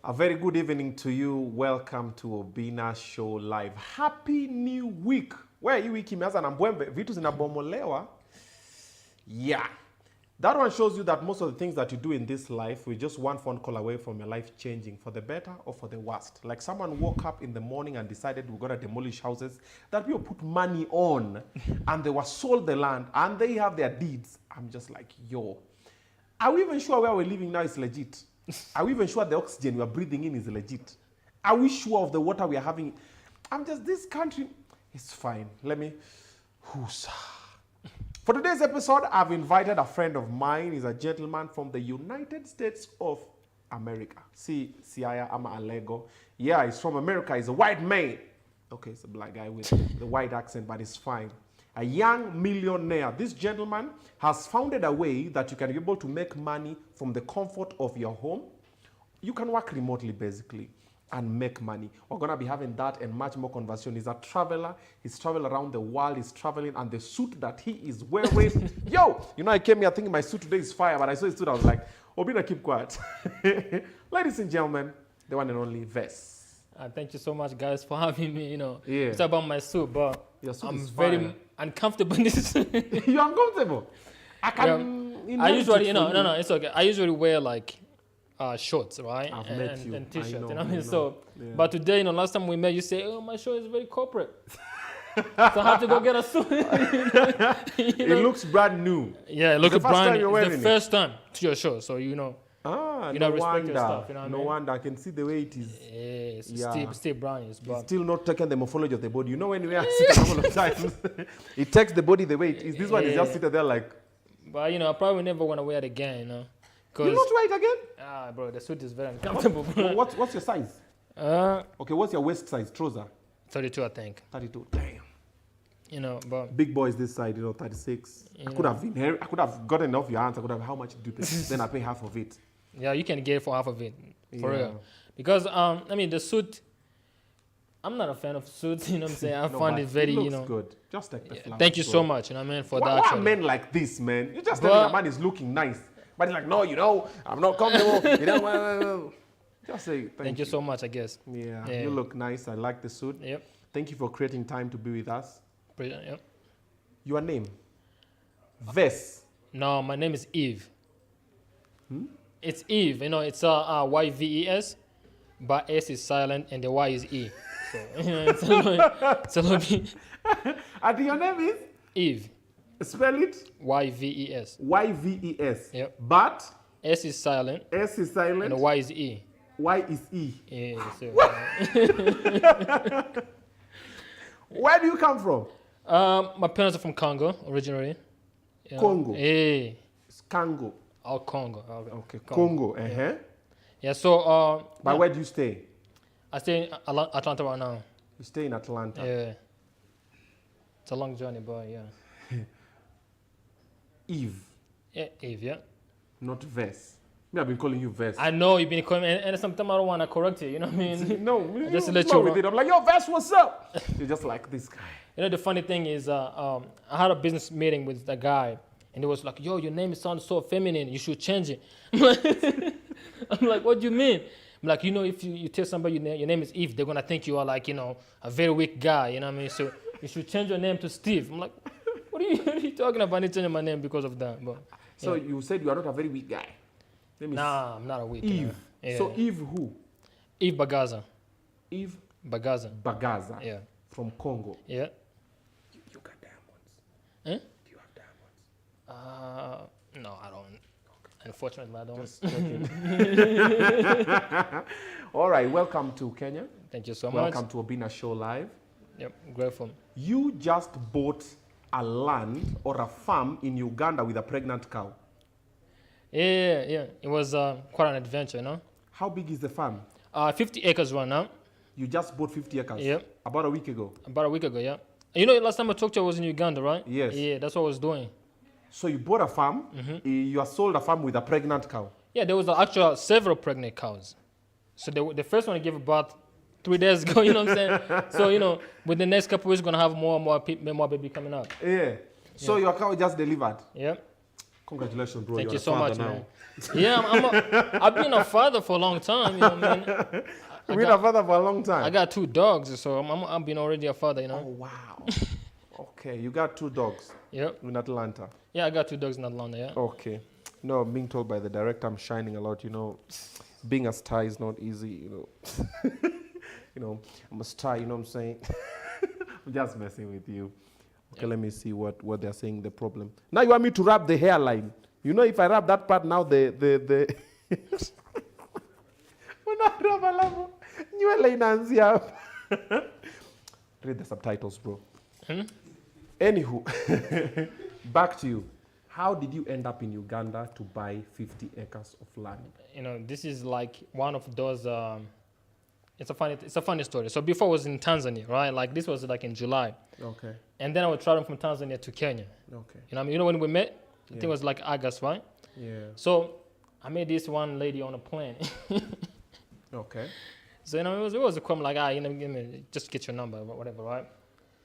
A very good evening to you. Welcome to Obinna Show Live. Happy New Week. Where hii wiki imeanza na mbwembe, vitu zinabomolewa. Yeah. That one shows you that most of the things that you do in this life, we're just one phone call away from your life changing for the better or for the worst. Like someone woke up in the morning and decided we're going to demolish houses that people put money on and they were sold the land and they have their deeds. I'm just like, yo, are we even sure where we're living now is legit? Are we even sure the oxygen we are breathing in is legit? Are we sure of the water we are having? This country is fine. Let me, who's... For today's episode, I've invited a friend of mine. He's a gentleman from the United States of America. Siaya Ama Alego. Yeah, he's from America. He's a white man. Okay, it's a black guy with the white accent, but it's fine. A young millionaire. This gentleman has founded a way that you can be able to make money from the comfort of your home. You can work remotely, basically, and make money. We're going to be having that and much more conversation. He's a traveler. He's traveled around the world. He's traveling, and the suit that he is wearing. Yo, you know, I came here thinking my suit today is fire, but I saw his suit. I was like, Obinna, keep quiet. Ladies and gentlemen, the one and only Ves. Thank you so much, guys, for having me. You know, Yeah. it's about my suit, but Your suit I'm is very fire. uncomfortable in this. You're uncomfortable. I can. I usually, no, it's okay. I usually wear like shorts, right? I've met you. And I t-shirts. know, You know what I I mean? know. So, Yeah. but today, you know, last time we met, you say, "Oh, my shirt is very corporate," so I have to go get a suit. You know? It looks brand new. Yeah, look the at first time brand. you're It's wearing the it? first time to your show, so you know. Ah, You no know, respect wonder. your stuff, you know what I No mean? wonder. I can see the way it is. Yes, Yeah. still brownies, It's but still not taking the morphology of the body. You know when we are sick a couple of times, it takes the body the way it is. This one is just Yeah. seated there like, you know, I probably never want to wear it again, you know, you because not wear it again? bro, the suit is very uncomfortable. Bro. What's your size? Okay, what's your waist size? Trouser? 32, I think. 32. Damn. You know, but Big boys this side, 36. I could have I could have gotten off your hands. I could have, how much do you pay? Then I pay half of it. yeah, you can get it for half of it, for Yeah. real. Because I mean, the suit. I'm not a fan of suits. You know what I'm saying? I No, find but it very, looks you know. good. Just like the flowers. Thank you so bro. much. You know what I mean, for Why that. are Actually. men like this, man? You just But- tell me a man is looking nice. But he's like, no, you know, I'm not comfortable. You know, well. Just say Thank you so much. I guess. Yeah, Yeah. you look nice. I like the suit. Yep. Thank you for creating time to be with us. Yep. Your name? Ves. No, my name is Yves. It's Yves. You know, it's Yves, but S is silent and the Y is E. So it's a little bit. And your name is? Yves. Spell it. Yves. Yves. Yep. But S is silent S is and silent. the Y is E. Y is E. Yeah, so, Where do you come from? my parents are from Congo originally. You know. Congo. Yeah. It's Congo. Oh, Congo. Okay, Congo. Yeah, so But where do you stay? I stay in Atlanta right now. You stay in Atlanta. Yeah. It's a long journey, but yeah. Eve, Yeah, Yves, yeah. not Ves. Me, I've been calling you Ves. I know you've been coming, and sometimes I don't want to correct you, you know what I mean? No, Just to you let flow you with know. it. I'm like, yo, Ves, what's up? You're just like this guy. You know, the funny thing is, I had a business meeting with a guy, and he was like, yo, your name sounds so feminine, you should change it. I'm like, what do you mean? I'm like, you know, if you tell somebody your name is Eve, they're going to think you are like, you know, a very weak guy, you know what I mean? So you should change your name to Steve. I'm like, what are you talking about? I need to change my name because of that. But, So you said you are not a very weak guy. Let me nah, I'm not a weak see. Eve. guy. Yeah. So Eve who? Eve Bagaza. Eve Bagaza. Bagaza. Yeah. From Congo. Yeah. You got diamonds. Huh? Do you have diamonds? No, I don't. Unfortunately, I don't. Just checking. All right, welcome to Kenya. Thank you so Welcome much. to Obinna Show Live. Yep, grateful. You just bought a land or a farm in Uganda with a pregnant cow. Yeah. It was quite an adventure, you know. How big is the farm? 50 acres right now. You just bought 50 acres. Yep. About a week ago. About a week ago, yeah. You know, last time I talked to you, I was in Uganda, right? Yes. Yeah, that's what I was doing. So you bought a farm. You are sold a farm with a pregnant cow. Yeah, there was actually several pregnant cows. So the first one gave birth 3 days ago, you know what I'm saying? So, you know, with the next couple weeks, we're going to have more baby coming up. Yeah. So your cow just delivered. Yeah. Congratulations, bro. Thank You're you a so father much, now. man. Yeah, I've been a father for a long time, you know what I mean? You've been a father for a long time. I got 2 dogs, so I've been already a father, you know? Oh, wow. Okay, you got 2 dogs Yep. in Atlanta. Yeah, I got 2 dogs in Atlanta, yeah. Okay. No, I'm being told by the director I'm shining a lot, you know. Being a star is not easy, you know. You know, I'm a star, you know what I'm saying? I'm just messing with you. Okay, let me see what they're saying the problem. Now you want me to wrap the hairline. You know, if I wrap that part now, the read the subtitles, bro. Anywho, back to you. How did you end up in Uganda to buy 50 acres of land? You know, this is like one of those. It's a funny story. So before I was in Tanzania, right? Like this was like in July, Okay. and then I was traveling from Tanzania to Kenya. Okay. You know, what I mean, you know when we met, I think Yeah. it was like August, right? Yeah. So I met this one lady on a plane. Okay. So you know, it was a come like, you know, give me, just get your number, whatever, right?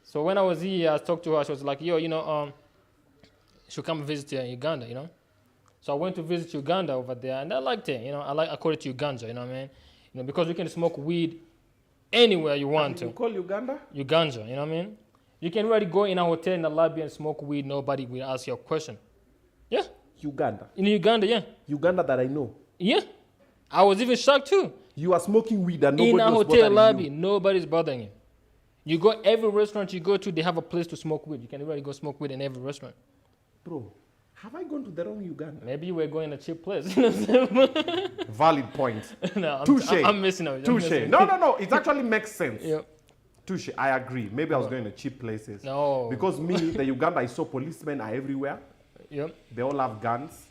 So when I was here, I talked to her. She was like, yo, you know, she'll come visit you in Uganda, you know. So I went to visit Uganda over there, and I liked it. You know, I call it Uganda. You know what I mean? You know, because you can smoke weed anywhere you want to. You call Uganda? Uganda, you know what I mean? You can really go in a hotel in the lobby and smoke weed. Nobody will ask you a question. Yeah. Uganda. In Uganda, yeah. Uganda that I know. Yeah. I was even shocked too. You are smoking weed and nobody In a was hotel bothering lobby, you. nobody's bothering you. You go every restaurant you go to, they have a place to smoke weed. You can really go smoke weed in every restaurant. Bro, have I gone to the wrong Uganda? Maybe you were going to a cheap place. You know what I'm saying? Valid point. No, Touche. I'm missing out. Touche. No. It actually makes sense. Yeah. Touche. I agree. Maybe I was going to cheap places. No. Because me, the Uganda I saw policemen are everywhere. Yep. They all have guns.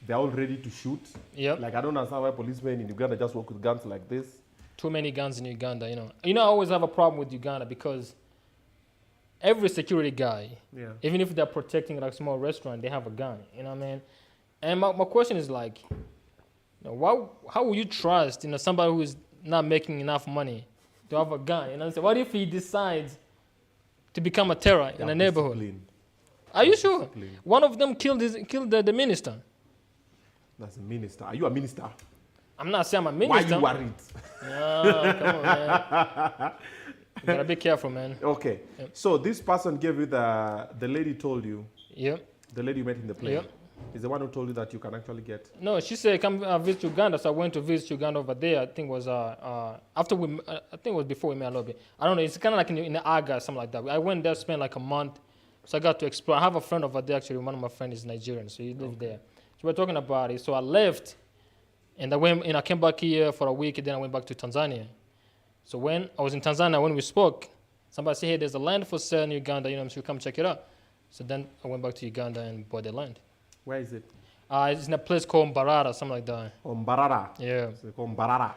They're all ready to shoot. Yep. Like, I don't understand why policemen in Uganda just walk with guns like this. Too many guns in Uganda, you know. You know, I always have a problem with Uganda because every security guy, Yeah. even if they're protecting like a small restaurant, they have a gun. You know what I mean? And my question is like, you know, how will you trust, you know, somebody who's not making enough money to have a gun? You know what I'm saying? What if he decides to become a terror in a neighborhood? Discipline. Are you sure? Discipline. One of them killed the minister. That's a minister. Are you a minister? I'm not saying I'm a Why minister. are you worried? No, come on, man. You gotta be careful, man. Okay. Yep. So this person gave you the lady told you, Yep. the lady you met in the plane, Yep. is the one who told you that you can actually get. No, she said come visit Uganda, so I went to visit Uganda over there. I think it was after we, I think it was before we met a little bit. I don't know. It's kind of like in August, something like that. I went there, spent like a month, so I got to explore. I have a friend over there actually. One of my friends is Nigerian, so he lived there. So we're talking about it. So I left, and I came back here for a week, and then I went back to Tanzania. So when I was in Tanzania, when we spoke, somebody said, hey, there's a land for sale in Uganda, you know, so come check it out. So then I went back to Uganda and bought the land. Where is it? It's in a place called Mbarara, something like that. Mbarara. Yeah. It's called Mbarara.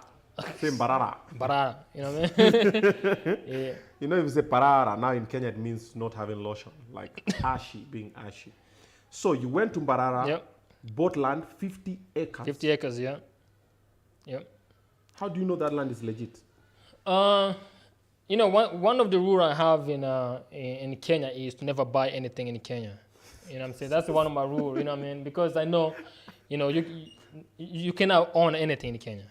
Say Mbarara. Mbarara, you know what I mean? Yeah. You know, if you say Parara, now in Kenya it means not having lotion, like ashy, being ashy. So you went to Mbarara, Yep. bought land, 50 acres. 50 acres, yeah. Yep. How do you know that land is legit? You know, one of the rules I have in Kenya is to never buy anything in Kenya. You know what I'm saying? That's one of my rules, you know what I mean? Because I know, you know, you cannot own anything in Kenya,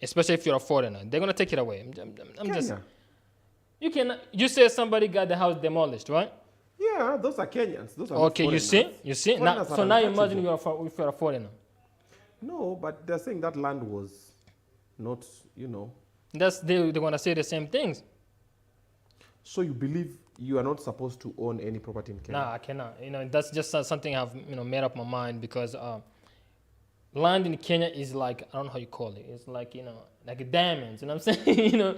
especially if you're a foreigner. They're going to take it away. I'm just, you cannot, you say somebody got the house demolished, right? Yeah, those are Kenyans. Those are Okay, not you foreigners. see? Now, Foreigners so are now untouchable. imagine if you're a foreigner. No, but they're saying that land was not, you know. They're going to say the same things. So you believe you are not supposed to own any property in Kenya? Nah, I cannot. You know, that's just something I've made up my mind because land in Kenya is like, I don't know how you call it. It's like like diamonds. You know what I'm saying? You know,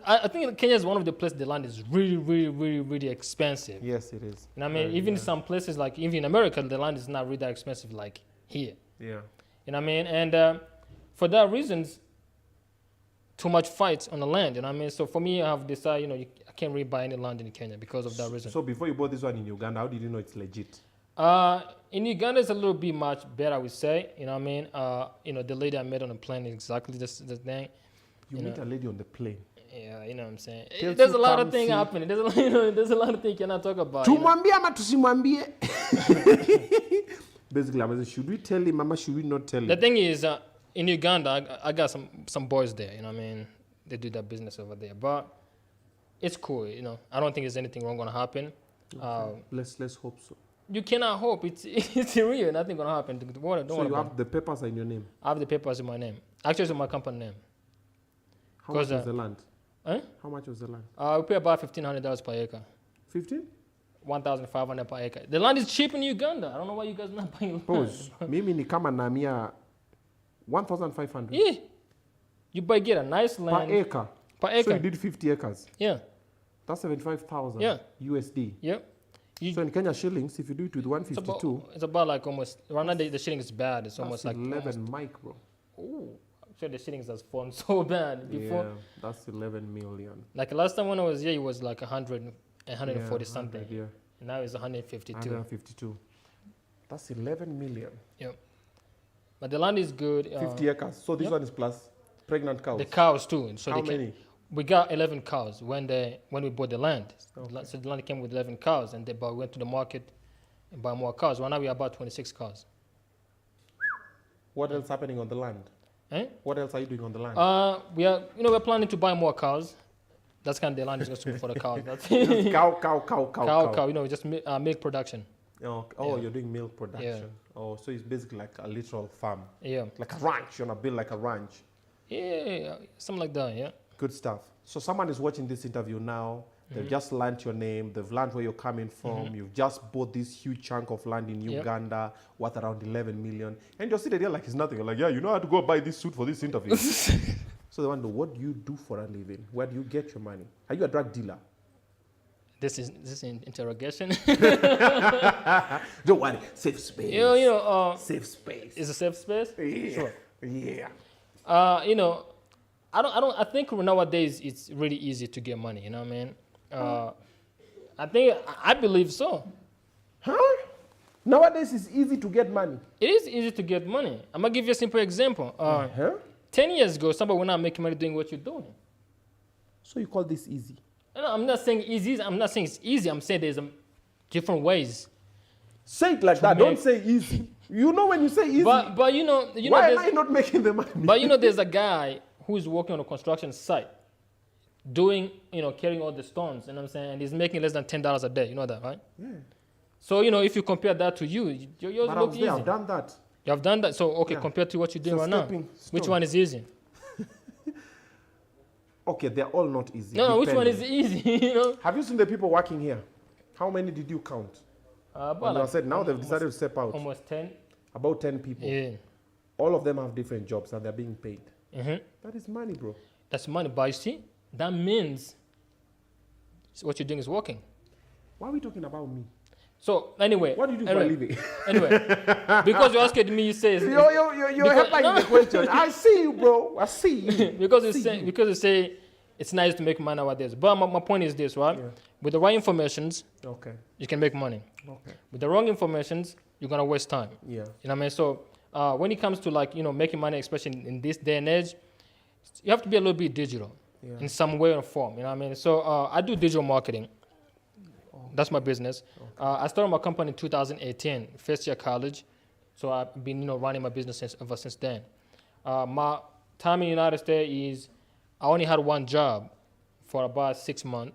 I think Kenya is one of the places the land is really, really, really, really expensive. Yes, it is. You know what I mean? Even some places like even in America, the land is not really that expensive like here. Yeah. You know what I mean? And for that reasons, too much fights on the land. You know what I mean? So for me, I have decided, I can't really buy any land in Kenya because of that reason. So before you bought this one in Uganda, how did you know it's legit? In Uganda, it's a little bit much better, I would say. You know what I mean? The lady I met on the plane is exactly the thing. You meet a lady on the plane. Yeah, you know what I'm saying? Tells There's you a lot come of things see. happening. There's a lot of things you cannot talk about. Tumwambie ama tusimwambie? Basically, I'm saying, should we tell him, Mama? Should we not tell him? The thing is, in Uganda, I got some boys there. You know what I mean? They do that business over there, but it's cool. You know, I don't think there's anything wrong gonna happen. Let's hope so. You cannot hope. It's real. Nothing gonna happen. So you have the papers in your name. I have the papers in my name. Actually, it's in my company name. How much was the land? Eh? How much was the land? We pay about $1,500 per acre. 15? 1,500 per acre. The land is cheap in Uganda. I don't know why you guys not buying land. Pause. Mimi ni kama namia 1,500 Yeah. You buy get a nice land. per acre. Per acre. So you did 50 acres. Yeah. That's 75,000 Yeah. USD. Yep. So in Kenya shillings, if you do it with 152, It's about like almost right now the shilling is bad. It's almost that's like 11 mic, bro. Oh, actually the shillings has fallen so bad before. Yeah, that's 11 million. Like last time when I was here, it was like 140 Yeah, something. 100, yeah. And now it's 152. 152. That's 11 million. Yep. But the land is good. 50 acres. So this yep. one is plus pregnant cows. The cows too. So How they many? We got 11 cows when we bought the land. Okay. So the land came with 11 cows, and we went to the market and buy more cows. Right now we are about 26 cows. What else happening on the land? Eh? What else are you doing on the land? We're planning to buy more cows. That's kind of the land is just for the cows. That's Just cow. You know, just milk production. Oh, Yeah. you're doing milk production. Oh, so it's basically like a literal farm. Yeah. Like a ranch. You want to build like a ranch. Yeah, something like that. Yeah. Good stuff. So someone is watching this interview now. They've just learned your name. They've learned where you're coming from. You've just bought this huge chunk of land in Uganda worth around 11 million. And you're sitting there like it's nothing. You're like, yeah, you know how to go buy this suit for this interview. So they wonder, what do you do for a living? Where do you get your money? Are you a drug dealer? This is an interrogation. Don't worry. Safe space. Safe space. Is a safe space? Yeah. Sure. Yeah. I think nowadays it's really easy to get money. You know what I mean? I believe so. Huh? Nowadays it's easy to get money. It is easy to get money. I'm gonna give you a simple example. 10 years ago, somebody was not making money doing what you're doing. So you call this easy? No, I'm not saying easy. I'm not saying it's easy. I'm saying there's different ways. Say it like that. Don't say easy. You know when you say easy. But why am I not making the money? But there's a guy who's working on a construction site, doing carrying all the stones. You know what I'm saying? And he's making less than $10 a day. You know that, right? Yeah. So if you compare that to yours look easy. I've done that. You have done that. So compared to what you're doing right now, which one is easy? Okay, they're all not easy. No, which one is easy? Have you seen the people working here? How many did you count? About I said now they've decided to step out. Almost 10. About 10 people. Yeah. All of them have different jobs and they're being paid. Mm-hmm. That is money, bro. That's money. But you see, that means what you're doing is working. Why are we talking about me? So anyway, what do you do for a living? Anyway, because you asked me, you say you're helping the question. I see you, bro. I see you. because you say it's nice to make money nowadays. But my point is this, right? Yeah. With the right informations, you can make money. Okay. With the wrong informations, you're gonna waste time. Yeah. You know what I mean? So when it comes to making money, especially in this day and age, you have to be a little bit digital in some way or form. You know what I mean? So I do digital marketing. That's my business. Okay. I started my company in 2018, first year college. So I've been, running my business ever since then. My time in the United States is I only had one job for about 6 months,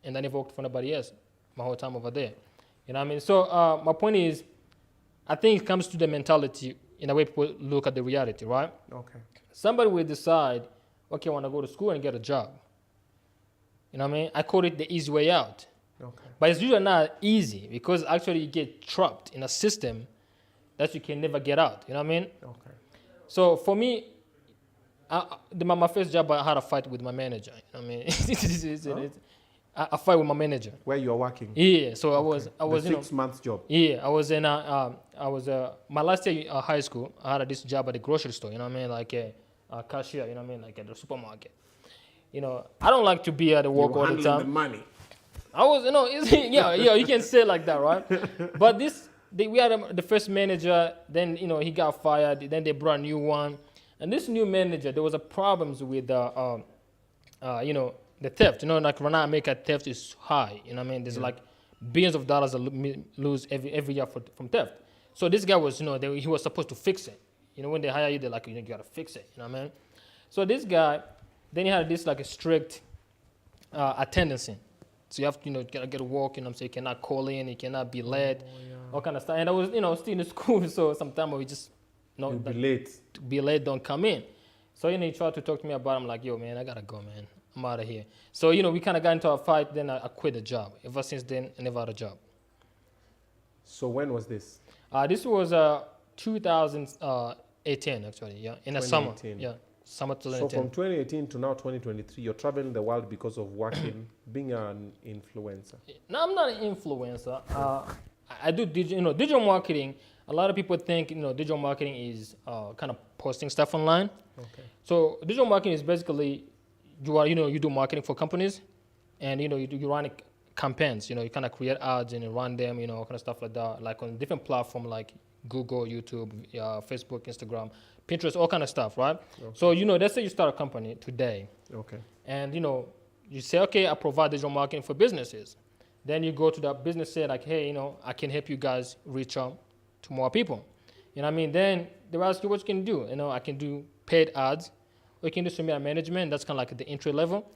and I never worked for nobody else my whole time over there. You know what I mean? So my point is, I think it comes to the mentality in the way people look at the reality, right? Okay. Somebody will decide, okay, I want to go to school and get a job. You know what I mean? I call it the easy way out. Okay. But it's usually not easy because actually you get trapped in a system that you can never get out. You know what I mean? Okay. So for me, my first job, I had a fight with my manager. You know what I mean? I fight with my manager. Where you are working? Yeah. So I was 6 months job. Yeah. I was in my last year high school. I had this job at the grocery store. You know what I mean? Like a cashier. You know what I mean? Like at the supermarket. I don't like to be at the work all the time. The money. I was, you can say it like that, right? But we had the first manager, then, he got fired, then they brought a new one. And this new manager, there was a problems with, the theft. Like right now, America theft is high. You know what I mean? There's like billions of dollars that lose every year from theft. So this guy was, he was supposed to fix it. When they hire you, they're like, you gotta fix it. You know what I mean? So this guy, then he had this like a strict attendance. So you have to, gotta get to work. So you cannot call in, you cannot be late, all kind of stuff. And I was, still in school, so sometimes we just, You'll be late. Be late, don't come in. So he tried to talk to me about it. I'm like, yo, man, I gotta go, man. I'm out of here. So we kind of got into a fight. Then I quit the job. Ever since then, I never had a job. So when was this? This was 2018 actually. Yeah, in the summer. Yeah, summer 2018. So from 2018 to now 2023, you're traveling the world because of working, being an influencer. No, I'm not an influencer. I do digital marketing. A lot of people think digital marketing is kind of posting stuff online. Okay. So digital marketing is basically you do marketing for companies, and you run campaigns. You kind of create ads and run them. Kind of stuff like that, like on different platforms like Google, YouTube, Facebook, Instagram, Pinterest, all kind of stuff, right? Okay. So let's say you start a company today. Okay. And you say, okay, I provide digital marketing for businesses. Then you go to that business, say like, hey, I can help you guys reach out to more people. Then they ask you what you can do. I can do paid ads, or you can do some media management. That's kind of like the entry level.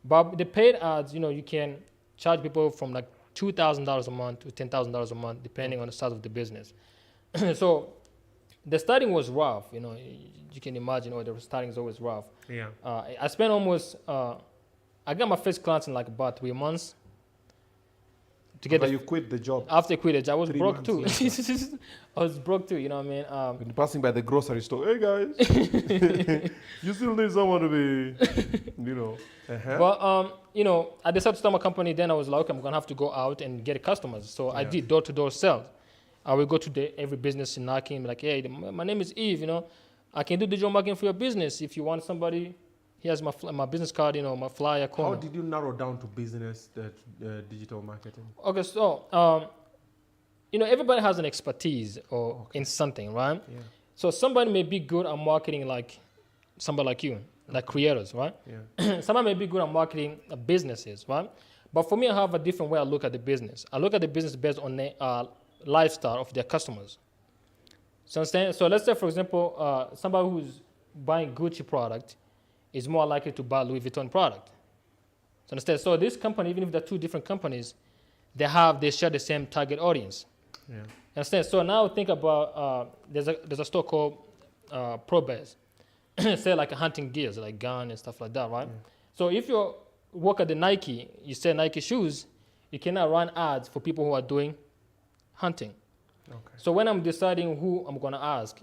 But the paid ads, you can charge people from like $2,000 a month to $10,000 a month, depending on the size of the business. So the starting was rough. You can imagine, the starting is always rough. Yeah. I spent almost, I got my first clients in like about 3 months. You quit the job. After I quit the job, I was broke too. Later. I was broke too, Been passing by the grocery store. Hey guys, you still need someone to be, Uh-huh. But I decided to start my company. Then I was like, okay, I'm gonna have to go out and get customers. So I did door-to-door sales. I will go to every business in Naki and be like, hey, my name is Yves. I can do digital marketing for your business. If you want somebody, here's my business card. My flyer. Call How me. did you narrow down to business digital marketing? Okay, so everybody has an expertise in something, right? Yeah. So somebody may be good at marketing, like somebody like you, like creators, right? Yeah. Somebody may be good at marketing businesses, right? But for me, I have a different way I look at the business. I look at the business based on the lifestyle of their customers. So let's say, for example, somebody who's buying Gucci product is more likely to buy Louis Vuitton product. So this company, even if they're two different companies, they share the same target audience. Yeah. Understand? So now think about there's a store called ProBase, say like hunting gears, like gun and stuff like that, right? Yeah. So if you work at the Nike, you sell Nike shoes, you cannot run ads for people who are doing hunting. Okay. So when I'm deciding who I'm gonna ask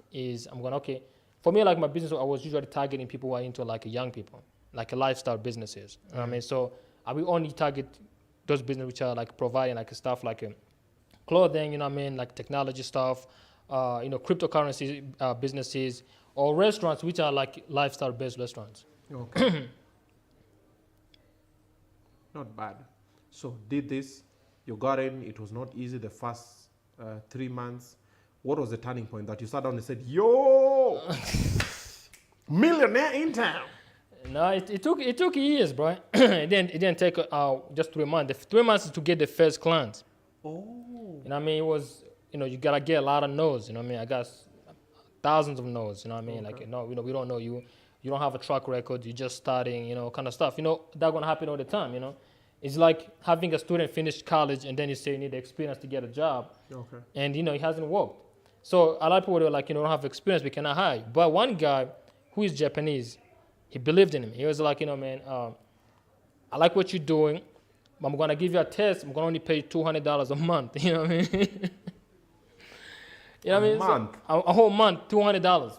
for me, like my business, I was usually targeting people who are into like young people, like lifestyle businesses. You know what I mean? So I will only target those businesses which are like providing like stuff like clothing, like technology stuff, cryptocurrency businesses, or restaurants which are like lifestyle-based restaurants. Okay. Not bad. So did this, you got in, it was not easy the first 3 months. What was the turning point that you sat down and said, yo, millionaire in town? No, it took years, bro. It didn't take just 3 months. The 3 months is to get the first client. Oh. It was, you gotta get a lot of no's. I got thousands of no's. Okay. Like, no, we don't know you. You don't have a track record. You're just starting, kind of stuff. That's gonna happen all the time. It's like having a student finish college and then you say you need the experience to get a job. Okay. And, it hasn't worked. So a lot of people were like, don't have experience, we cannot hire you. But one guy who is Japanese, he believed in him. He was like, man, I like what you're doing, but I'm going to give you a test. I'm going to only pay you $200 a month. You know what I mean? A month? So, a whole month, $200.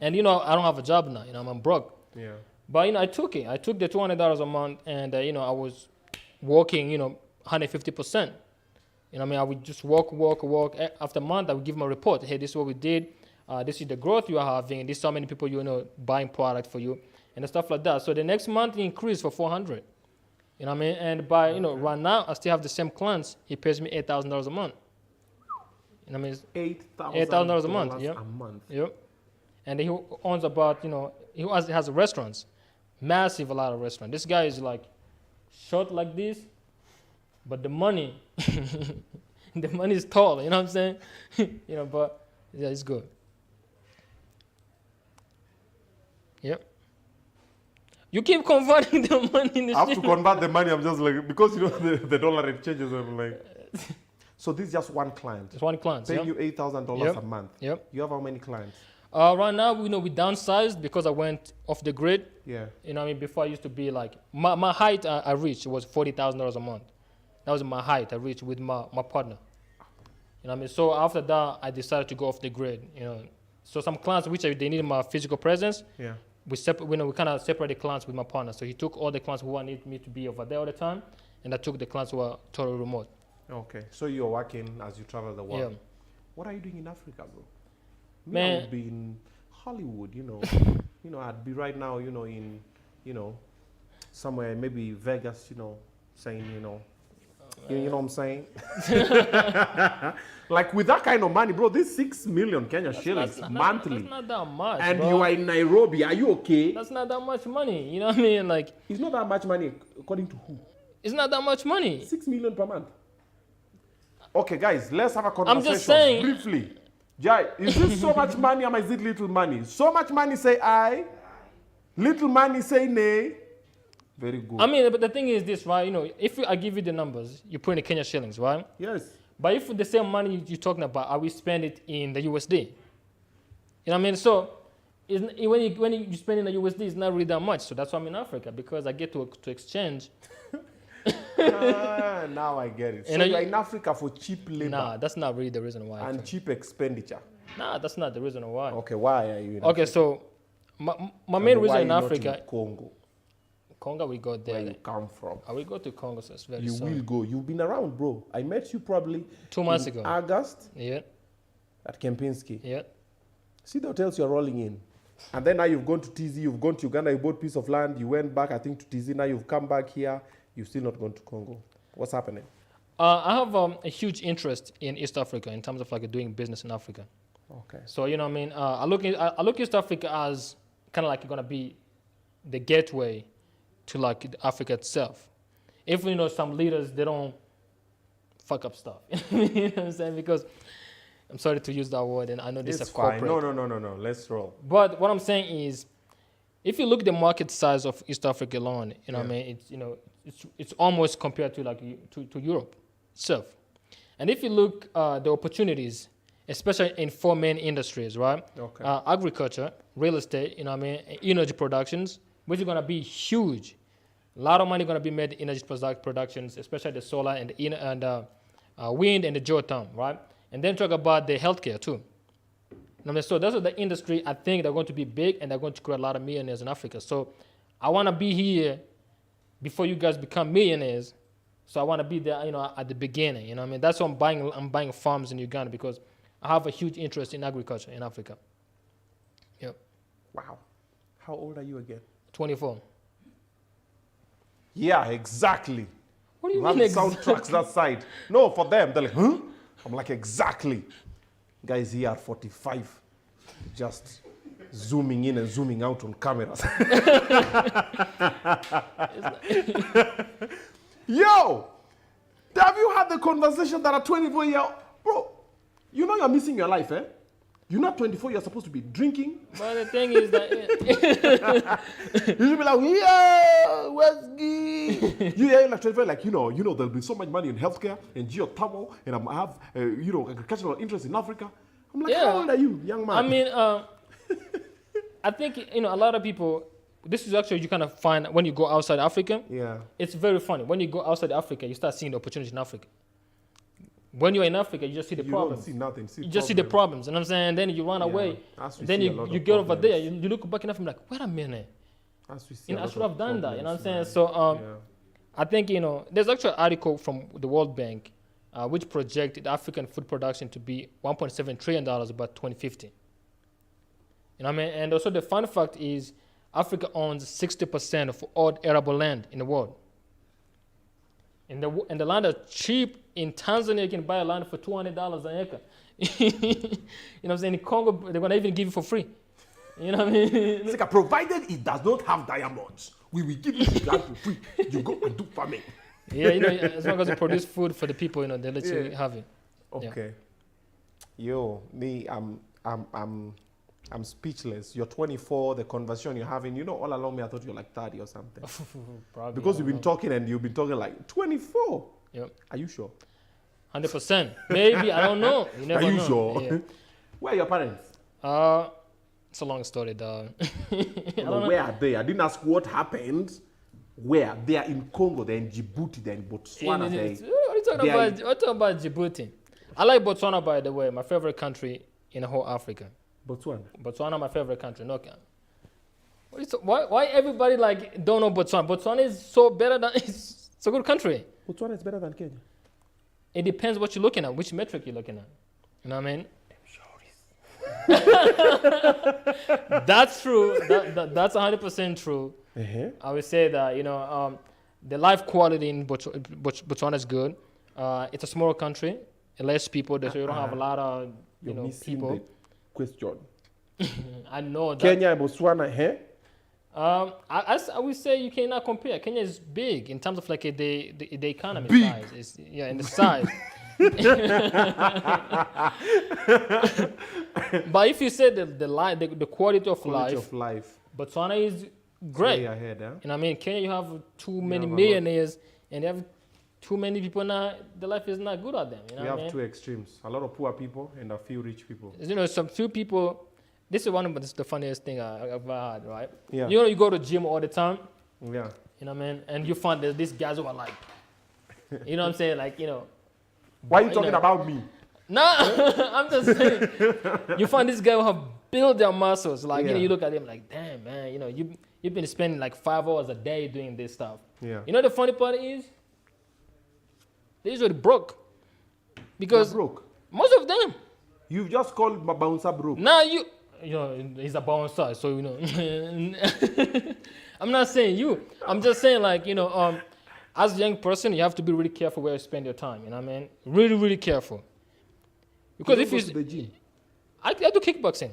And, I don't have a job now. I'm broke. Yeah. But, I took it. I took the $200 a month and, I was working, 150%. I would just work. After a month, I would give them a report. Hey, this is what we did. This is the growth you are having. This is how many people buying product for you, and stuff like that. So the next month, it increased for 400. And by right now, I still have the same clients. He pays me $8,000 a month. $8,000 a month. Yeah. A month. Yep. And he owns about he has restaurants, a lot of restaurants. This guy is like short like this, but the money the money is tall. You know what I'm saying? But yeah, it's good. Yep. You keep converting the money in the I have to shilling. convert the money. I'm just like, because the dollar rate changes. I'm like, so this is just one client. Just one client. Paying Yeah. you $8,000 Yep. a month. Yep. You have how many clients? Right now, we downsized because I went off the grid. Yeah. You know what I mean? Before I used to be like, my height I reached was $40,000 a month. That was my height I reached with my partner. You know what I mean? So after that, I decided to go off the grid, So some clients, which they needed my physical presence, Yeah. we kind of separated clients with my partner. So he took all the clients who wanted me to be over there all the time, and I took the clients who were totally remote. Okay. So you're working as you travel the world. Yeah. What are you doing in Africa, bro? Me, Man. I would be in Hollywood, I'd be right now, in, somewhere, maybe Vegas, saying, you know what I'm saying? Like with that kind of money, bro, this 6 million Kenya shillings monthly. That's not that much, And bro. you are in Nairobi, are you okay? That's not that much money. You know what I mean? Like, It's not that much money, according to who? it's not that much money. 6 million per month. Okay, guys, let's have a conversation just saying- briefly. Jai, is this so much money or is it little money? So much money, say aye. Little money, say nay. Very good. I mean, but the thing is this, right? If I give you the numbers, you put in the Kenya shillings, right? Yes. But if the same money you're talking about, I will spend it in the USD. You know what I mean? So when you spend in the USD, it's not really that much. So that's why I'm in Africa, because I get to exchange. Now I get it. So you're in Africa for cheap labor Nah, that's not really the reason why. and cheap expenditure. Nah, that's not the reason why. Okay, why are you in Okay, Africa? so my And main why reason in not Africa, Congo, Congo, we go where there. you come from. I will go to Congo, so it's very You soon. will go. You've been around, bro. I met you probably 2 months in ago. August Yeah, at Kempinski. yeah. See the hotels you're rolling in. And then now you've gone to TZ, you've gone to Uganda, you bought piece of land, you went back, I think, to TZ, now you've come back here, you've still not gone to Congo. What's happening? I have a huge interest in East Africa in terms of like doing business in Africa. Okay. So you know what I mean. I look East Africa as kind of like gonna be the gateway to like Africa itself. If some leaders, they don't fuck up stuff. You know what I'm saying? Because I'm sorry to use that word, and I know this It's is fine. corporate. No. Let's roll. But what I'm saying is, if you look at the market size of East Africa alone, you know what I mean, it's almost compared to like to Europe itself. And if you look the opportunities, especially in 4 main industries, right? Okay. Agriculture, real estate, you know what I mean, energy productions, which is gonna be huge. A lot of money gonna be made in energy productions, especially the solar and wind and the geothermal, right? And then talk about the healthcare too. You know what I mean? So those are the industry I think they're going to be big, and they're going to create a lot of millionaires in Africa. So I want to be here before you guys become millionaires. So I want to be there, at the beginning. You know what I mean? That's why I'm buying farms in Uganda, because I have a huge interest in agriculture in Africa. Yep. Wow. How old are you again? 24. Yeah, exactly. What do you You have mean the soundtracks that side. No, for them, they're like, huh? I'm like, exactly. Guys here at 45, just zooming in and zooming out on cameras. Yo! Have you had the conversation that a 24-year-old... Bro, you're missing your life, eh? You're not 24, you're supposed to be drinking. But the thing is that You should be like, yeah, what's good? You're like 24, like, there'll be so much money in healthcare and geothermal, and I have, agricultural interest in Africa. I'm like, how old are you, young man? I mean, I think, a lot of people, this is actually you kind of find when you go outside Africa. Yeah. It's very funny. When you go outside Africa, you start seeing the opportunity in Africa. When you're in Africa, you just see the problems. You don't see nothing. You just see the problems, you know what I'm saying? Then you run away. Then you get over there, you look back enough and like, wait a minute. I should have done that, you know what I'm saying? So I think, there's actually an article from the World Bank which projected African food production to be $1.7 trillion by 2050. You know what I mean? And also the fun fact is Africa owns 60% of all arable land in the world. And the land is cheap. In Tanzania, you can buy a land for $200 an acre. You know what I'm saying? In Congo, they're going to even give you for free. You know what I mean? It's like, provided it does not have diamonds, we will give you the land for free. You go and do farming. Yeah, as long as you produce food for the people, they let you have it. Okay. Yo, me, I'm speechless. You're 24. The conversation you're having, you know, all along me, I thought you're like 30 or something. Probably, Because you've been talking and you've been talking like 24. Yep. Are you sure? 100%. Maybe, I don't know. You never Are you know. sure? Yeah. Where are your parents? It's a long story, dog. No, where are they? I didn't ask what happened. Where? They are in Congo, they're in Djibouti, they're in Botswana. What are you talking about? What are you talking about Djibouti? I like Botswana, by the way. My favorite country in the whole Africa. Botswana? Botswana, my favorite country. No, why everybody like don't know Botswana? Botswana is so better than it's a good country. Botswana is better than Kenya. It depends what you're looking at, which metric you're looking at. You know what I mean? That's true. That's 100% true. Uh-huh. I would say that, you know, the life quality in Botswana is good. It's a small country, less people, so you don't have a lot of people. The question. I know that. Kenya and Botswana, eh? I would say you cannot compare. Kenya is big in terms of like the economy Big. size. It's, in the size. But if you say the quality of life, Botswana is great. Way ahead, huh? And I mean, Kenya, you have too many millionaires, and you have too many people now. The life is not good at them. You know We what I have mean? two extremes: a lot of poor people and a few rich people. You know, some few people. This is one of the funniest thing I've ever had, right? Yeah. You know, you go to gym all the time. Yeah. You know what I mean? And you find that these guys who are like, you know what I'm saying? Like, you know. Why are you talking about me? No, I'm just saying. You find this guy who have built their muscles. Like, you know, you look at him like, damn, man, you know, you've been spending like 5 hours a day doing this stuff. Yeah. You know the funny part is? They're usually broke. Because You're broke. most of them. You've just called my bouncer broke. Now you know, he's a bouncer, so you know. I'm not saying you. I'm just saying, like, you know, as a young person, you have to be really careful where you spend your time. You know what I mean? Really, really careful. Because if you you, go to the gym, I do kickboxing.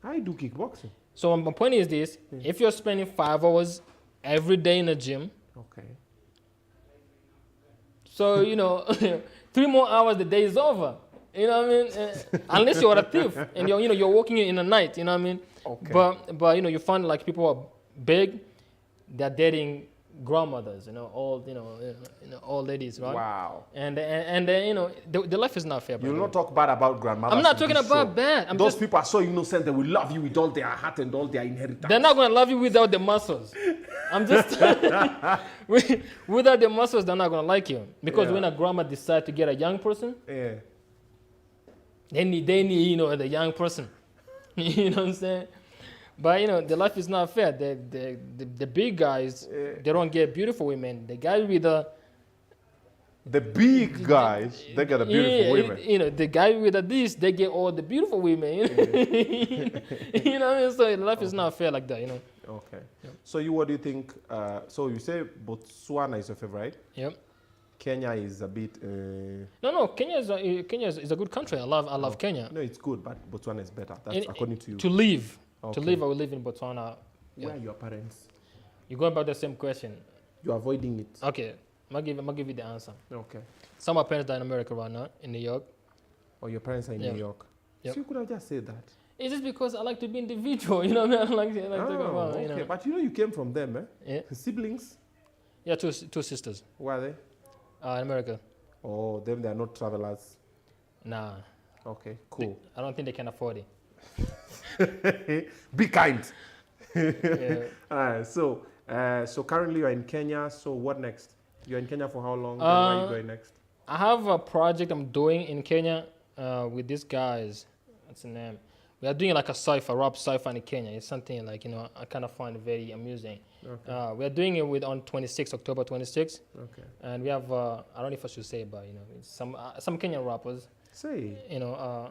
I do kickboxing. So my point is this: if you're spending 5 hours every day in the gym, Okay. so you know, 3 more hours, the day is over. You know what I mean? Unless you're a thief and you're working in the night. You know what I mean? Okay. But you know, you find like people who are big, they're dating grandmothers. You know, old ladies, right? Wow. And you know, the life is not fair. You will not talk bad about grandmothers. I'm not talking about bad. Those people are so innocent. They will love you with all their heart and all their inheritance. They're not gonna love you without the muscles. I'm just without the muscles, they're not gonna like you. Because when a grandma decides to get a young person, they need you know, the young person. You know what I'm saying? But you know, the life is not fair. The big guys, they don't get beautiful women. The guy with the big guys, they get the beautiful women. You know, the guy with this, they get all the beautiful women. You know what I mean? So life is not fair like that, you know. Okay. Yep. So what do you think? So you say Botswana is your favorite? Yep. Kenya is a bit. No. Kenya is a good country. I love Kenya. No, it's good, but Botswana is better. That's according to you. To live. Okay. To live, I will live in Botswana. Where are your parents? You're going back to the same question. You're avoiding it. Okay. I'm gonna give you the answer. Okay. Some of my parents are in America right now, in New York. Or your parents are in New York. Yep. So you could have just said that. It's just because I like to be individual, you know what I mean? I like to go about, okay. you know. But you came from them, eh? Yeah. Siblings? Yeah, two sisters. Where are they? In America. Oh, them, they are not travelers. Nah. Okay, cool. I don't think they can afford it. Be kind. Yeah. All right, so currently you're in Kenya. So what next? You're in Kenya for how long? Then where are you going next? I have a project I'm doing in Kenya with these guys. What's the name? We are doing like a rap cypher in Kenya. It's something like, you know, I kind of find very amusing. Okay. We are doing it on October 26th. Okay. And we have, I don't know if I should say, but, you know, some Kenyan rappers. Say. You know,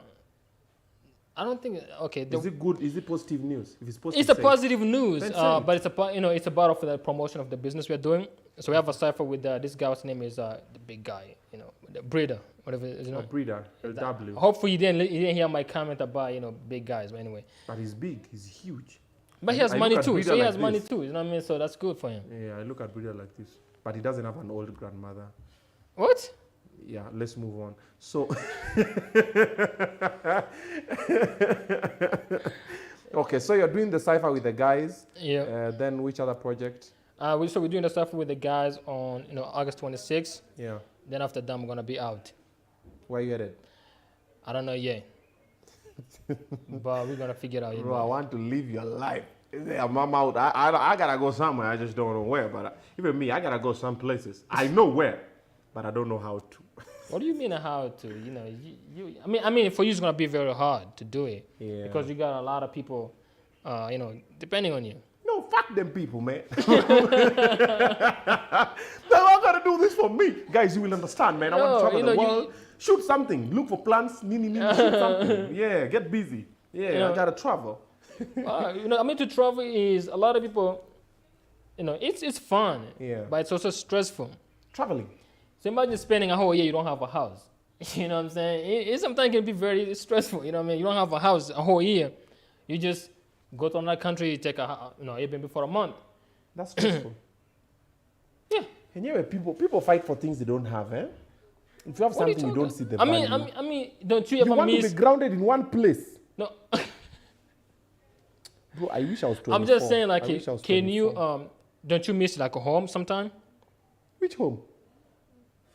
I don't think, okay. Is it good? Is it positive news? If it's positive, it's a positive news, but it's a part of the promotion of the business we're doing. So we have a cipher with this guy. His name is the big guy, you know, the breeder, whatever. You know, breeder, W. Hopefully you didn't hear my comment about, you know, big guys. But anyway. But he's big. He's huge. But he has money too. So he has money too. You know what I mean? So that's good for him. Yeah, I look at breeder like this, but he doesn't have an old grandmother. What? Yeah, let's move on. So, okay, so you're doing the cipher with the guys. Yeah. Then which other project? We're doing the stuff with the guys on August 26th. Yeah. Then after that, I'm gonna be out. Where you headed? I don't know yet, but we're gonna figure it out. Bro, I want to live your life. I'm out. I gotta go somewhere. I just don't know where. But even me, I gotta go some places. I know where, but I don't know how to. What do you mean how to? You know, I mean, for you it's gonna be very hard to do it. Yeah. Because you got a lot of people, depending on you. No, fuck them people, man. They're not gonna do this for me. Guys, you will understand, man. I want to travel the world. Shoot something. Look for plants. Shoot something. Yeah, get busy. Yeah, I gotta travel. To travel is a lot of people, it's fun. Yeah. But it's also stressful. Traveling. So imagine spending a whole year, you don't have a house. You know what I'm saying? It sometimes can be very stressful. You know what I mean? You don't have a house a whole year. You just go to another country, you take Airbnb for a month. That's stressful. Yeah. And yeah, people fight for things they don't have, eh? If you have something, you don't see the value. I mean, don't you ever want to be grounded in one place? No. Bro, I wish I was 24. I'm just saying, like, can you, don't you miss like a home sometime? Which home?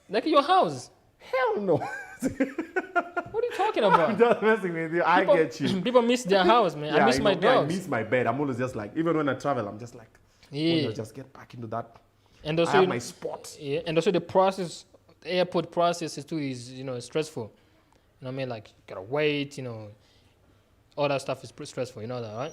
Like your house. Hell no. What are you talking about? I'm just messing with you. I get you. People miss their house, man. Yeah, I miss my dogs. I miss my bed. I'm always just like, even when I travel, I'm just like, just get back into that. And also, I have my spot. Yeah, and also the airport process is too is stressful. You know what I mean? Like, you gotta wait. All that stuff is pretty stressful. You know that, right?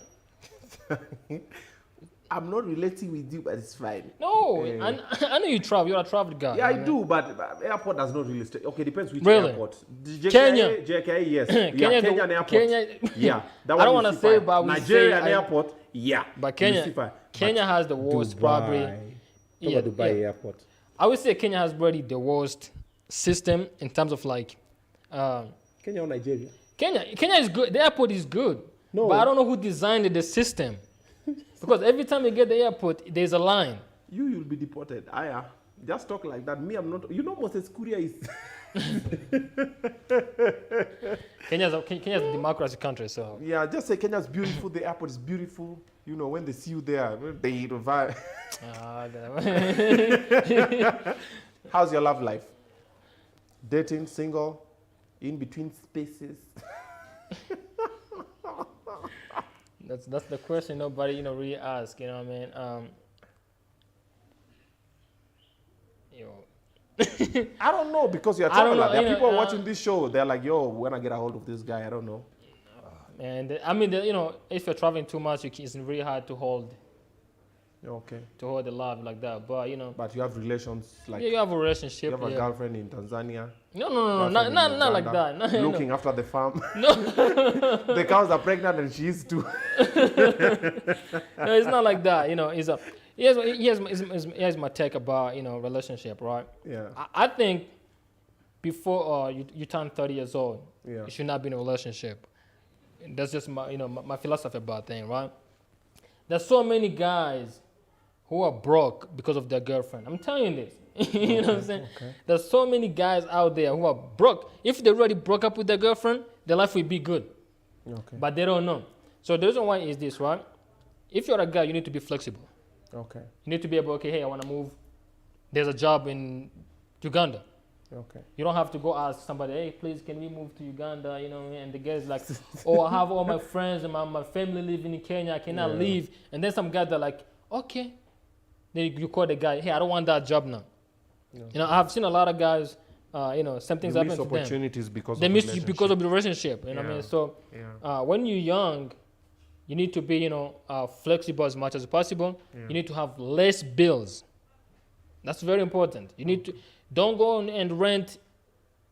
I'm not relating with you, but it's fine. No, I know you travel. You're a travel guy. Yeah, I do, but airport does not really stay. Okay, depends which really? airport. Kenya. JKA, yes. Kenyan airport. Kenya. Yeah. I don't want to say, but Nigerian airport, yeah. But Kenya has the worst, Dubai. probably. Yeah, Dubai airport. I would say Kenya has probably the worst system in terms of like. Kenya or Nigeria? Kenya is good. The airport is good. No. But I don't know who designed the system. Because every time you get the airport, there's a line. You'll be deported. Just talk like that. Me, I'm not. Moses Kuria is. Kenya's a democracy country, so. Yeah, just say Kenya's beautiful. The airport is beautiful. When they see you there, they revive. How's your love life? Dating, single, in between spaces. That's the question nobody really asks. You know what I mean? I don't know because you're a traveler. There are people watching this show. They're like, "Yo, when I get a hold of this guy, I don't know." And I mean, if you're traveling too much, it's really hard to hold. Okay. To hold the love like that, but But you have relations like. Yeah, you have a relationship. You have a girlfriend in Tanzania. No, not like that. No, looking after the farm. No. The cows are pregnant and she is too. No, it's not like that. Here's my take about relationship, right? Yeah. I think before you turn 30 years old, you should not be in a relationship. That's just my philosophy about things, right? There's so many guys who are broke because of their girlfriend. I'm telling you this. You know what I'm saying? Okay. There's so many guys out there who are broke. If they already broke up with their girlfriend, their life will be good. Okay. But they don't know. So the reason why is this, right? If you're a guy, you need to be flexible. Okay. You need to be able, okay, hey, I want to move. There's a job in Uganda. Okay. You don't have to go ask somebody, hey, please, can we move to Uganda? And the guy's like, oh, I have all my friends and my family living in Kenya. I cannot leave. And then some guys are like, okay. Then you call the guy, hey, I don't want that job now. Yeah. I've seen a lot of guys, same things happen to them. Opportunities because they miss you because of the relationship. You know what I mean? So when you're young, you need to be, flexible as much as possible. Yeah. You need to have less bills. That's very important. You need to don't go and rent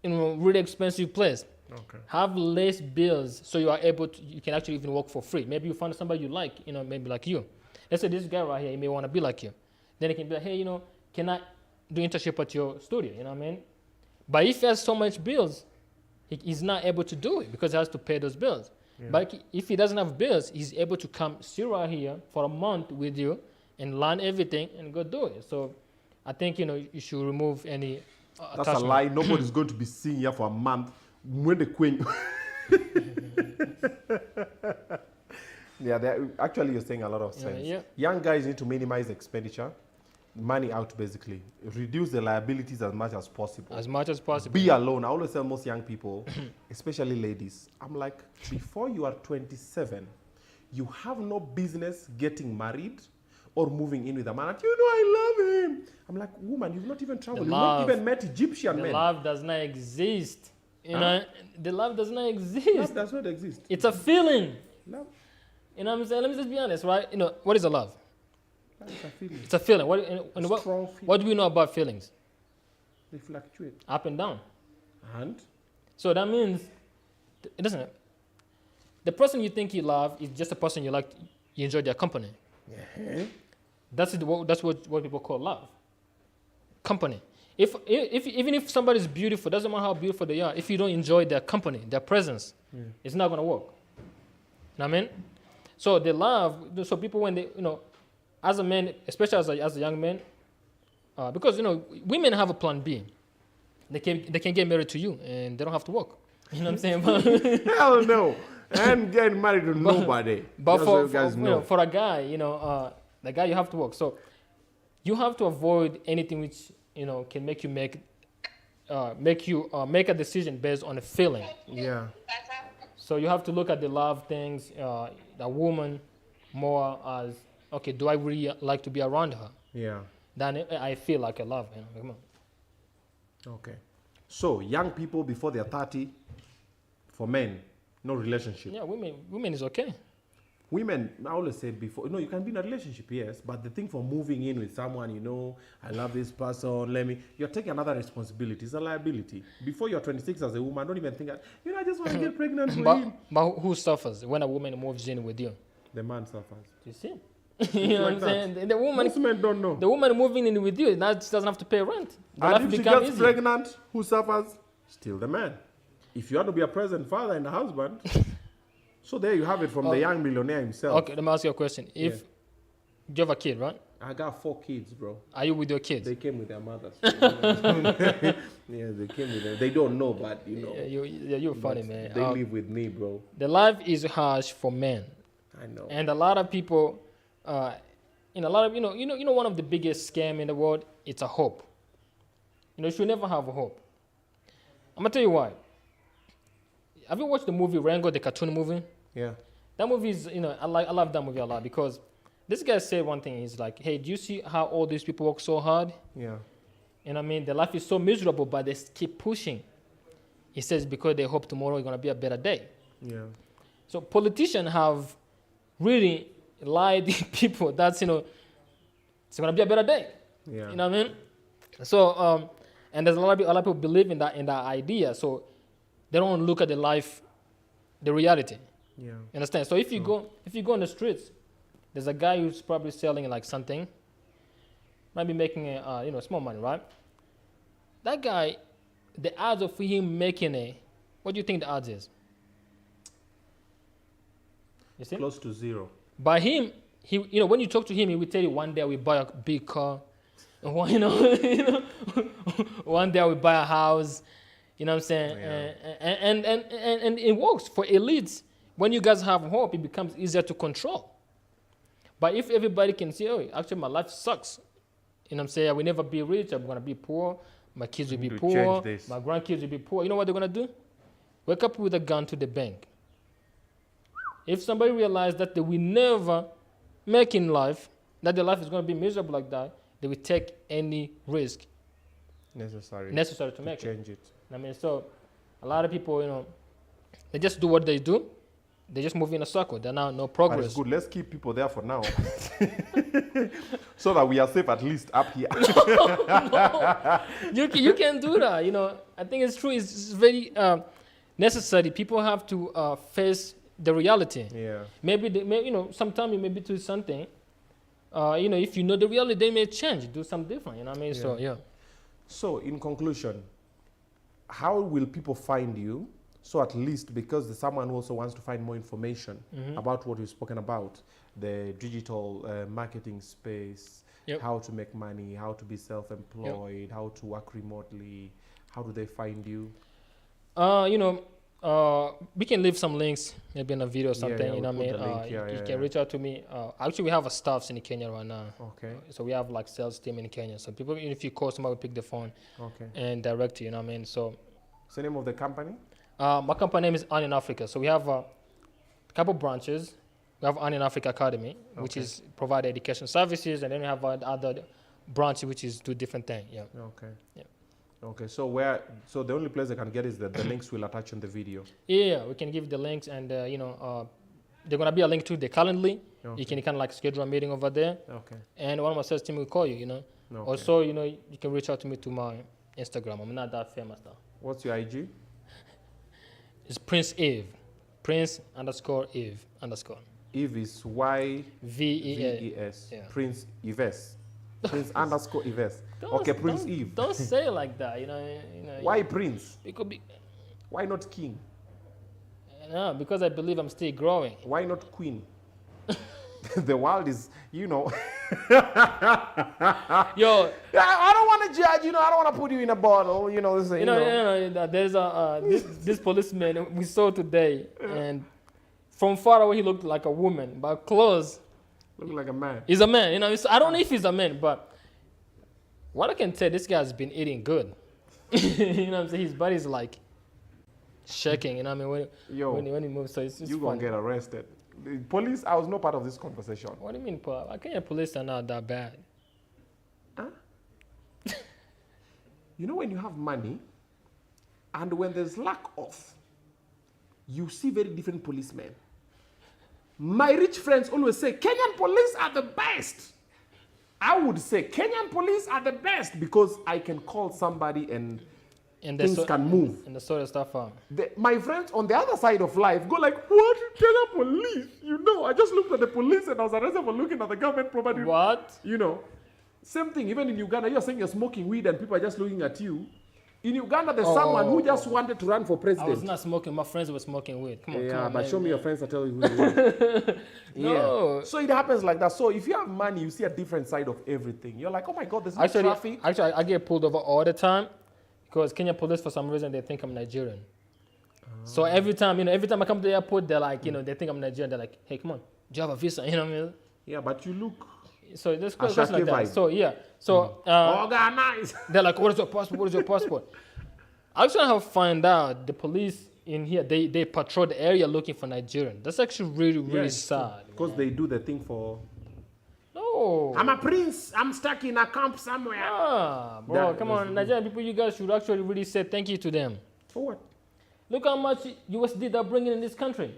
in a really expensive place. Okay. Have less bills so you are able to. You can actually even work for free. Maybe you find somebody you like. Maybe like you. Let's say this guy right here, he may want to be like you. Then he can be like, hey, can I do internship at your studio? You know what I mean? But if he has so much bills, he's not able to do it because he has to pay those bills. Yeah. But if he doesn't have bills, he's able to come sit right here for a month with you and learn everything and go do it. So I think, you should remove any That's a lie. Nobody's going to be seeing you for a month. When the queen. Yeah, actually, you're saying a lot of sense. Yeah. Young guys need to minimize expenditure, money out basically, reduce the liabilities as much as possible. As much as possible. Be alone. I always tell most young people, especially ladies, I'm like, before you are 27, you have no business getting married or moving in with a man. And, I love him. I'm like, woman, you've not even traveled. You've not even met Egyptian men. The love does not exist. You know, the love does not exist. Love does not exist. It's a feeling. Love. You know what I'm saying? Let me just be honest, right? What is a love? It's a feeling. It's a feeling. Strong feeling. What do we know about feelings? They fluctuate. Up and down. And? So that means, it doesn't. The person you think you love is just a person you like. You enjoy their company. Yeah. That's what people call love. Company. Even if somebody's beautiful, doesn't matter how beautiful they are. If you don't enjoy their company, their presence, it's not gonna work. You know what I mean? So the love. So people when they as a man, especially as a young man, because women have a plan B. They can get married to you and they don't have to work. You know what I'm saying? Hell no. And getting married to nobody. But for a guy, the guy you have to work. So you have to avoid anything which can make you make a decision based on a feeling. Yeah. So you have to look at the love things, the woman more as, okay, do I really like to be around her? Yeah. Then I feel like I love her. Come on. Okay. So young people before they're 30, for men, no relationship. Yeah, women is okay. Women, I always say before, you can be in a relationship, yes, but the thing for moving in with someone, I love this person, you're taking another responsibility. It's a liability. Before you're 26 as a woman, don't even think, I just want to get pregnant for him. But who suffers when a woman moves in with you? The man suffers. You see? You know what I'm saying? The woman, most men don't know. The woman moving in with you, that doesn't have to pay rent. And if she gets pregnant, who suffers? Still the man. If you want to be a present father and a husband, so there you have it from the young millionaire himself. Okay, let me ask you a question. You have a kid, right? I got 4 kids, bro. Are you with your kids? They came with their mothers. Yeah, they came with them. They don't know, but you're funny, man. They live with me, bro. The life is harsh for men. I know. And a lot of people, one of the biggest scam in the world, it's a hope. You should never have a hope. I'm gonna tell you why. Have you watched the movie Rango, the cartoon movie? Yeah. That movie is, I love that movie a lot because this guy said one thing. He's like, hey, do you see how all these people work so hard? Yeah. And their life is so miserable, but they keep pushing. He says because they hope tomorrow is going to be a better day. Yeah. So politicians have really lied to people that, it's going to be a better day. Yeah. You know what I mean? So, and there's a lot of people believe in that idea. So they don't look at the life, the reality. Yeah. You understand? So if you go on the streets, there's a guy who's probably selling like something, might be making small money, right? That guy, the odds of him making what do you think the odds is? You see? Close to 0. By him, when you talk to him, he will tell you one day we buy a big car, one day we buy a house. You know what I'm saying? Yeah. And it works for elites. When you guys have hope, it becomes easier to control. But if everybody can say, oh, actually my life sucks. You know what I'm saying? I will never be rich. I'm going to be poor. My kids will be poor. My grandkids will be poor. You know what they're going to do? Wake up with a gun to the bank. If somebody realizes that they will never make in life, that their life is going to be miserable like that, they will take any risk necessary to make change it. So a lot of people, they just do what they do. They just move in a circle. They're now no progress. But it's good. Let's keep people there for now. So that we are safe at least up here. No. You can do that. I think it's true. It's very necessary. People have to face the reality. Yeah. Maybe sometimes you may be to something. If you know the reality, they may change, do something different. You know what I mean? Yeah. So yeah. So in conclusion, how will people find you? So at least because someone also wants to find more information about what we've spoken about, the digital marketing space, Yep. how to make money, how to be self-employed, how to work remotely. How do they find you? We can leave some links, maybe in a video or something. yeah, you know what I we'll mean? put the link. Yeah, You yeah, can yeah. reach out to me. Actually, we have a staffs in Kenya right now. Okay, So we have like sales team in Kenya. So people, if you call somebody, will pick the phone okay. and direct you. You know what I mean? So What's the name of the company? my company name is Onion Africa. So we have a couple branches. We have Onion Africa Academy, which Okay. is provide education services, and then we have other branch which is do different thing. Yeah. Okay. Yeah. Okay, so the only place they can get is the links we'll attach on the video. Yeah, we can give the links, and they're gonna be a link to the Calendly. Okay. You can kind of like schedule a meeting over there, Okay. and one of my sales team will call you. You know. Okay. Also, you can reach out to me to my Instagram. I'm not that famous though. What's your IG? It's Prince Yves, Prince_Yves_. Yves is YVES. VES. Yeah. Prince Yves. Prince_Yves. Okay, Prince Yves. Don't say it like that. Why Prince? It could be. Why not King? No, because I believe I'm still growing. Why not Queen? The world is, Yo, I don't want to judge, I don't want to put you in a bottle, there's this policeman we saw today, and from far away he looked like a woman, but close Look like a man. he's a man. I don't know if he's a man, but what I can tell, this guy's been eating good. You know what I'm saying? His body's like shaking. You know what I mean? When he moves, so it's You fun. gonna get arrested. The police, I was not part of this conversation. What do you mean, Paul? I Kenyan police are not that bad. Huh? When you have money, and when there's lack of, you see very different policemen. My rich friends always say, Kenyan police are the best. I would say Kenyan police are the best because I can call somebody and things can move. And the sort of stuff. My friends on the other side of life go like, what? Kenyan police? I just looked at the police and I was arrested for looking at the government property. What? Same thing, even in Uganda, you're saying you're smoking weed and people are just looking at you. In Uganda, there's someone who just wanted to run for I president. was not smoking. My friends were smoking weed. Come on, But man, show me man. your friends, I'll tell you who you are. No. So it happens like that. So if you have money, you see a different side of everything. You're like, oh my God, there's no traffic. Actually, I get pulled over all the time because Kenyan police, for some reason, they think I'm Nigerian. So every time I come to the airport, they're like, they think I'm Nigerian. They're like, hey, come on, do you have a visa? You know what I mean? Yeah, but you look So there's questions like that. vibe. So yeah. So organized. they're like, what is your passport? What is your passport? Actually, I have found out the police in here, they patrol the area looking for Nigerian. That's actually really, really sad. Because they do the thing for... No. I'm a prince. I'm stuck in a camp somewhere. Bro, come on. Nigerian people, you guys should actually really say thank you to them. For what? Look how much USD they're bringing in this country.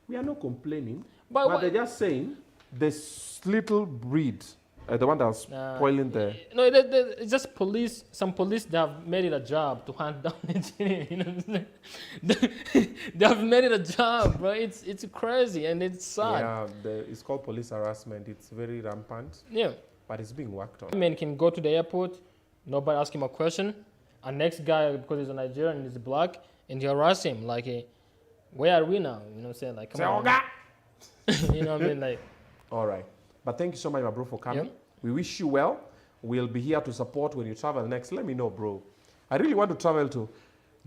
We are not complaining. But But they're just saying this little breed, the one that was spoiling the... No, it's just police. Some police, they have made it a job to hunt down Nigerians. They have made it a job, bro. It's crazy and it's sad. Yeah, it's called police harassment. It's very rampant. Yeah. But it's being worked on. Man can go to the airport, nobody ask him a question. A next guy, because he's a Nigerian and he's black, and you harass him like, where are we now? You know what I'm saying? Like, come on. You know what I mean? Like. All right. But thank you so much, my bro, for coming. Yep. We wish you well. We'll be here to support when you travel next. Let me know, bro. I really want to travel to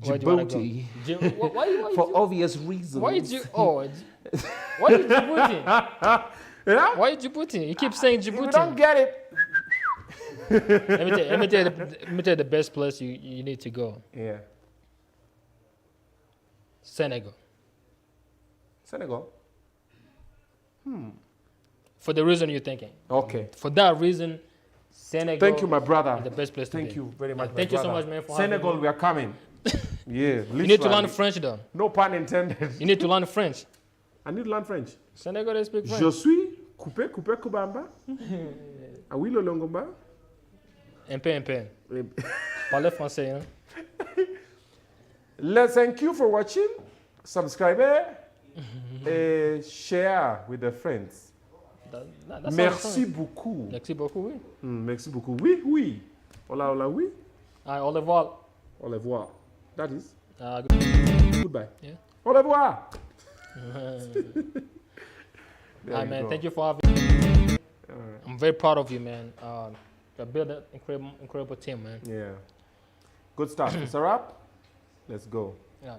Where do you wanna Djibouti. go? Why For obvious reasons. why Djibouti? Yeah? Why Djibouti? You keep saying If you Djibouti. don't get it. Let me tell you the best place you need to go. Yeah. Senegal. Senegal. For the reason you're thinking. Okay. For that reason, Senegal. Thank you, my brother. is the best place to be. Thank you very much, my Thank you so brother. much, man, for Senegal, having me. we are coming. Yeah. You need to learn French, though. No pun intended. You need to learn French. I need to learn French. Senegal, they speak French. Je suis coupé kubamba. Awilo longomba. Un peu. Parlez français, hein? Let's thank you for watching. Subscribe and share with the friends. That's Merci beaucoup. Merci beaucoup, oui. Merci beaucoup. Oui, oui. Hola, hola, oui. Au revoir. Au revoir. That is goodbye. Yeah. Au revoir. All right, man. Thank you for having me. right. I'm very proud of you, man. You built an incredible team, man. Yeah. Good stuff. It's a wrap. Let's go. Yeah.